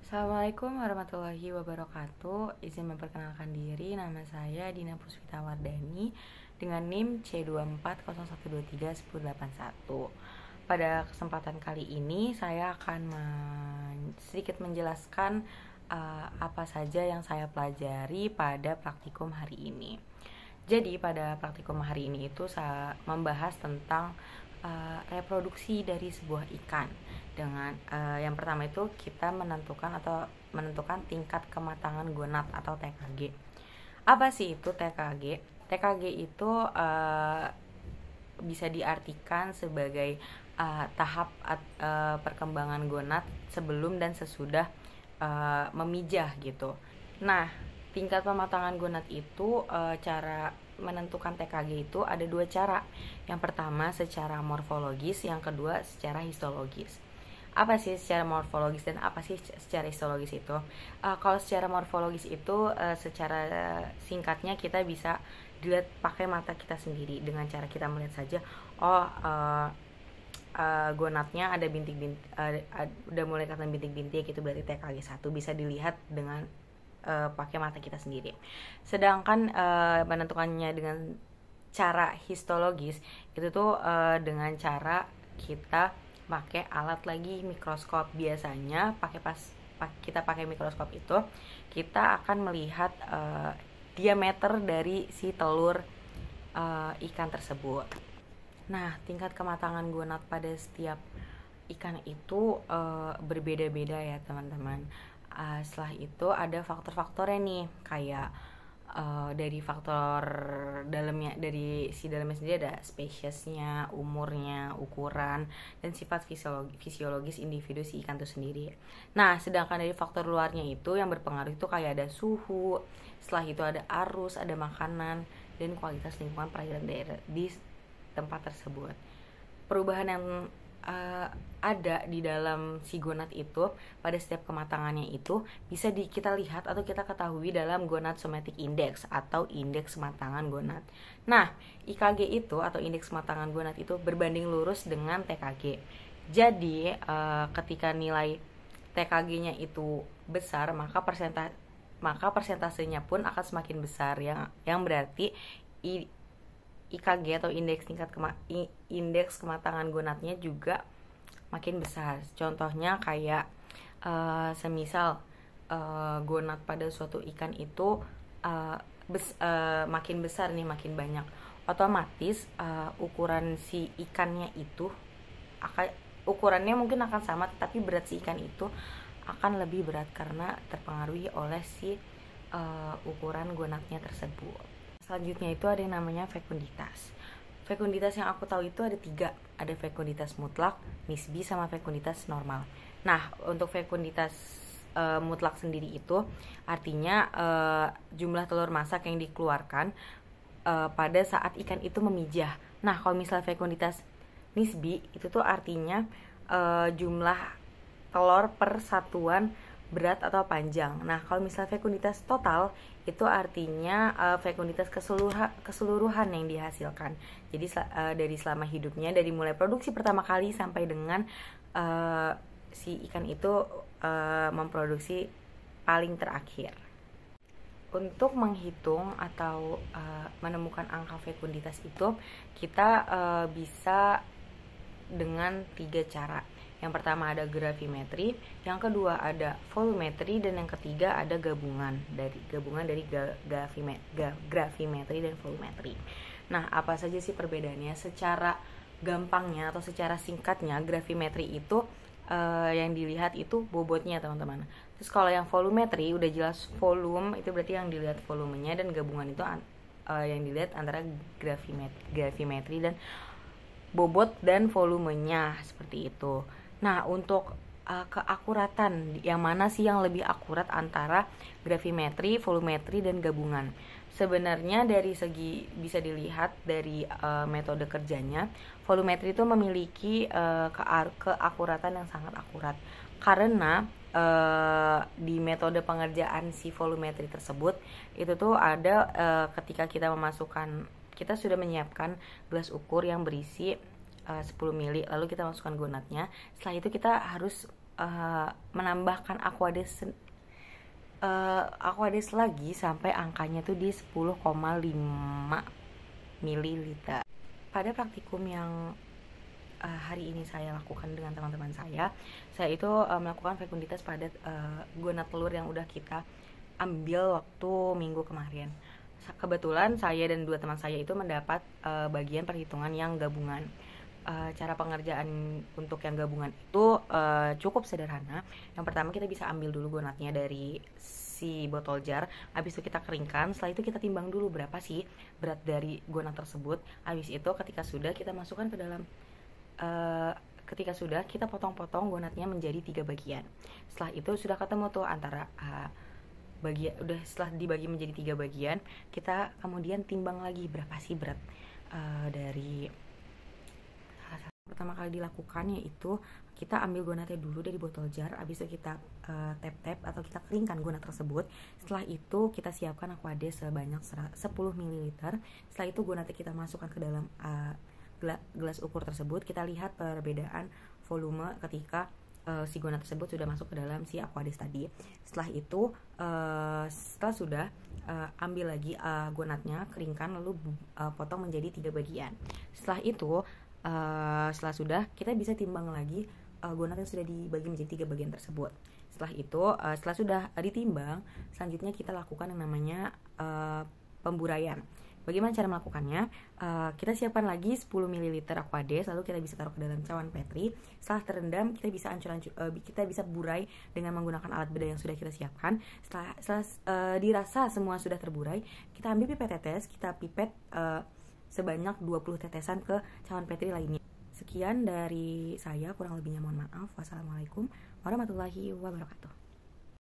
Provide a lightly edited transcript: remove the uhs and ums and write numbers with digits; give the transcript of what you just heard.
Assalamualaikum warahmatullahi wabarakatuh. Izin memperkenalkan diri, nama saya Dina Puspita Wardani dengan NIM C2401231081. Pada kesempatan kali ini saya akan sedikit menjelaskan apa saja yang saya pelajari pada praktikum hari ini. Jadi pada praktikum hari ini itu saya membahas tentang reproduksi dari sebuah ikan. Dengan yang pertama itu kita menentukan tingkat kematangan gonad atau TKG. Apa sih itu TKG? TKG itu bisa diartikan sebagai tahap perkembangan gonad sebelum dan sesudah memijah gitu. Nah, tingkat pematangan gonad itu cara menentukan TKG itu ada dua cara. Yang pertama secara morfologis, yang kedua secara histologis. Apa sih secara morfologis dan apa sih secara histologis itu? Kalau secara morfologis itu secara singkatnya kita bisa dilihat pakai mata kita sendiri dengan cara kita melihat saja. Gonadnya ada bintik-bintik, udah mulai kelihatan bintik-bintik, itu berarti TKG 1 bisa dilihat dengan pakai mata kita sendiri. Sedangkan menentukannya dengan cara histologis itu tuh dengan cara kita pakai alat lagi mikroskop. Biasanya kita pakai mikroskop itu kita akan melihat diameter dari si telur ikan tersebut. Nah, tingkat kematangan gonad pada setiap ikan itu berbeda-beda ya teman-teman. Setelah itu ada faktor-faktornya nih, kayak dari faktor dalamnya, dari si dalamnya sendiri ada spesiesnya, umurnya, ukuran, dan sifat fisiologis individu si ikan itu sendiri. Nah, sedangkan dari faktor luarnya itu yang berpengaruh itu kayak ada suhu, setelah itu ada arus, ada makanan, dan kualitas lingkungan perairan daerah di tempat tersebut. Perubahan yang ada di dalam si gonad itu pada setiap kematangannya itu bisa kita lihat atau kita ketahui dalam gonadsomatic index atau indeks kematangan gonad. Nah, IKG itu atau indeks kematangan gonad itu berbanding lurus dengan TKG. Jadi ketika nilai TKG-nya itu besar, maka persentasenya pun akan semakin besar, yang berarti IKG atau indeks kematangan gonadnya juga makin besar. Contohnya kayak semisal gonad pada suatu ikan itu makin besar nih, makin banyak, otomatis ukuran si ikannya itu ukurannya mungkin akan sama, tapi berat si ikan itu akan lebih berat karena terpengaruhi oleh si ukuran gonadnya tersebut. Selanjutnya itu ada yang namanya fekunditas. Fekunditas yang aku tahu itu ada 3. Ada fekunditas mutlak, nisbi, sama fekunditas normal. Nah, untuk fekunditas mutlak sendiri itu artinya jumlah telur masak yang dikeluarkan pada saat ikan itu memijah. Nah, kalau misalnya fekunditas nisbi itu tuh artinya jumlah telur per satuan berat atau panjang. Nah, kalau misalnya fekunditas total itu artinya fekunditas keseluruhan yang dihasilkan. Jadi dari selama hidupnya, dari mulai produksi pertama kali sampai dengan si ikan itu memproduksi paling terakhir. Untuk menghitung atau menemukan angka fekunditas itu kita bisa dengan 3 cara. Yang pertama ada gravimetri, yang kedua ada volumetri, dan yang ketiga ada gabungan dari gravimetri dan volumetri. Nah, apa saja sih perbedaannya? Secara gampangnya atau secara singkatnya, gravimetri itu yang dilihat itu bobotnya, teman-teman. Terus kalau yang volumetri udah jelas volume, itu berarti yang dilihat volumenya, dan gabungan itu yang dilihat antara gravimetri dan bobot dan volumenya, seperti itu. Nah, untuk keakuratan, yang mana sih yang lebih akurat antara gravimetri, volumetri, dan gabungan? Sebenarnya dari segi bisa dilihat dari metode kerjanya, volumetri itu memiliki keakuratan yang sangat akurat. Karena di metode pengerjaan si volumetri tersebut, itu tuh ada ketika kita sudah menyiapkan gelas ukur yang berisi 10 mili, lalu kita masukkan gonadnya. Setelah itu kita harus menambahkan Aquades lagi sampai angkanya tuh di 10,5 ml. Pada praktikum yang hari ini saya lakukan dengan teman-teman saya itu melakukan fekunditas pada gonad telur yang udah kita ambil waktu minggu kemarin. Kebetulan saya dan 2 teman saya itu mendapat bagian perhitungan yang gabungan. Cara pengerjaan untuk yang gabungan itu cukup sederhana. Yang pertama, kita bisa ambil dulu gonadnya dari si botol jar, habis itu kita keringkan. Setelah itu kita timbang dulu berapa sih berat dari gonad tersebut. Habis itu ketika sudah, kita masukkan ke dalam kita potong-potong gonadnya menjadi 3 bagian. Setelah itu sudah ketemu tuh antara setelah dibagi menjadi 3 bagian, kita kemudian timbang lagi berapa sih berat dari pertama kali dilakukan, yaitu kita ambil gonadnya dulu dari botol jar, habis itu kita tap-tap atau kita keringkan gonad tersebut. Setelah itu kita siapkan Aquades sebanyak 10 ml. Setelah itu gonadnya kita masukkan ke dalam gelas ukur tersebut. Kita lihat perbedaan volume ketika si gonad tersebut sudah masuk ke dalam si Aquades tadi. Setelah itu setelah sudah ambil lagi gonadnya, keringkan, lalu potong menjadi 3 bagian. Setelah itu setelah sudah, kita bisa timbang lagi gonad yang sudah dibagi menjadi 3 bagian tersebut. Setelah itu setelah sudah ditimbang, selanjutnya kita lakukan yang namanya pemburaian. Bagaimana cara melakukannya? Kita siapkan lagi 10 ml Aquades, lalu kita bisa taruh ke dalam cawan Petri. Setelah terendam, kita bisa kita bisa burai dengan menggunakan alat bedah yang sudah kita siapkan. Setelah dirasa semua sudah terburai, kita ambil pipet tetes, kita pipet sebanyak 20 tetesan ke cawan Petri lainnya. Sekian dari saya, kurang lebihnya mohon maaf. Wassalamualaikum warahmatullahi wabarakatuh.